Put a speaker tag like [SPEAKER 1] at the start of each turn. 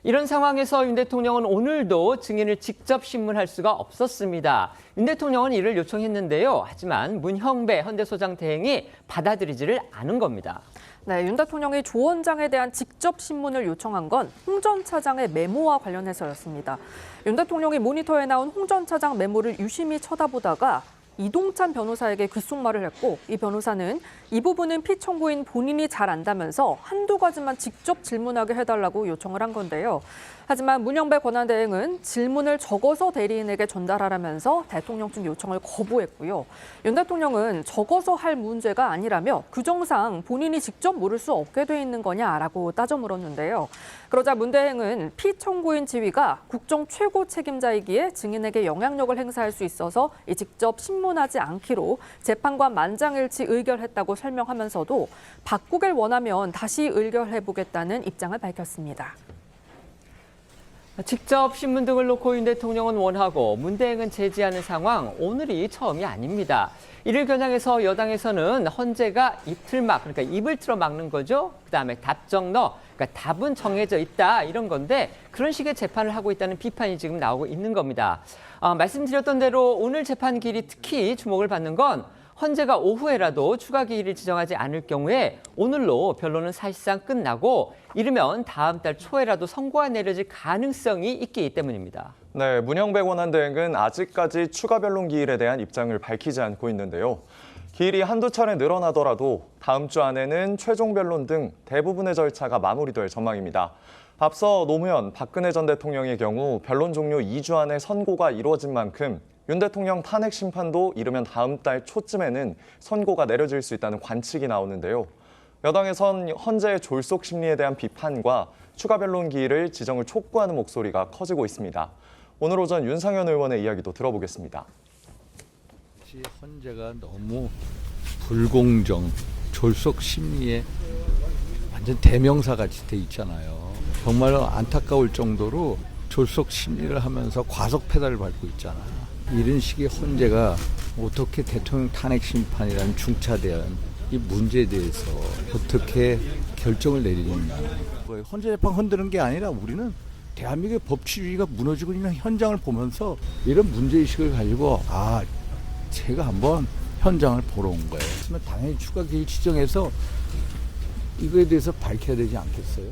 [SPEAKER 1] 이런 상황에서 윤 대통령은 오늘도 증인을 직접 신문할 수가 없었습니다. 윤 대통령은 이를 요청했는데요. 하지만 문형배 현대소장 대행이 받아들이지를 않은 겁니다.
[SPEAKER 2] 네, 윤 대통령이 조 원장에 대한 직접 신문을 요청한 건 홍 전 차장의 메모와 관련해서였습니다. 윤 대통령이 모니터에 나온 홍 전 차장 메모를 유심히 쳐다보다가 이동찬 변호사에게 귓속말을 했고, 이 변호사는 이 부분은 피청구인 본인이 잘 안다면서 한두 가지만 직접 질문하게 해달라고 요청을 한 건데요. 하지만 문형배 권한대행은 질문을 적어서 대리인에게 전달하라면서 대통령 측 요청을 거부했고요. 윤 대통령은 적어서 할 문제가 아니라며 규정상 본인이 직접 물을 수 없게 돼 있는 거냐라고 따져 물었는데요. 그러자 문 대행은 피청구인 지위가 국정 최고 책임자이기에 증인에게 영향력을 행사할 수 있어서 직접 신문하지 않기로 재판관 만장일치 의결했다고 설명하면서도 바꾸길 원하면 다시 의결해보겠다는 입장을 밝혔습니다.
[SPEAKER 1] 직접 신문 등을 놓고 윤 대통령은 원하고 문 대행은 제지하는 상황, 오늘이 처음이 아닙니다. 이를 겨냥해서 여당에서는 헌재가 입틀막, 그러니까 입을 틀어 막는 거죠. 그다음에 답정너, 그러니까 답은 정해져 있다 이런 건데 그런 식의 재판을 하고 있다는 비판이 지금 나오고 있는 겁니다. 말씀드렸던 대로 오늘 재판 기일이 특히 주목을 받는 건 헌재가 오후에라도 추가 기일을 지정하지 않을 경우에 오늘로 변론은 사실상 끝나고 이르면 다음 달 초에라도 선고가 내려질 가능성이 있기 때문입니다.
[SPEAKER 3] 네, 문형배 권한대행은 아직까지 추가 변론 기일에 대한 입장을 밝히지 않고 있는데요. 기일이 한두 차례 늘어나더라도 다음 주 안에는 최종 변론 등 대부분의 절차가 마무리될 전망입니다. 앞서 노무현, 박근혜 전 대통령의 경우 변론 종료 2주 안에 선고가 이루어진 만큼 윤 대통령 탄핵 심판도 이르면 다음 달 초쯤에는 선고가 내려질 수 있다는 관측이 나오는데요. 여당에선 헌재의 졸속 심리에 대한 비판과 추가 변론 기일을 지정을 촉구하는 목소리가 커지고 있습니다. 오늘 오전 윤상현 의원의 이야기도 들어보겠습니다.
[SPEAKER 4] 헌재가 너무 불공정, 졸속 심리에 완전 대명사같이 돼 있잖아요. 정말 안타까울 정도로 졸속 심리를 하면서 과속 페달을 밟고 있잖아요. 이런 식의 헌재가 어떻게 대통령 탄핵 심판이라는 중차대한 이 문제에 대해서 어떻게 결정을 내리느냐. 헌재 재판 흔드는 게 아니라 우리는 대한민국의 법치주의가 무너지고 있는 현장을 보면서 이런 문제의식을 가지고 제가 한번 현장을 보러 온 거예요. 그러면 당연히 추가 기일 지정해서 이거에 대해서 밝혀야 되지 않겠어요?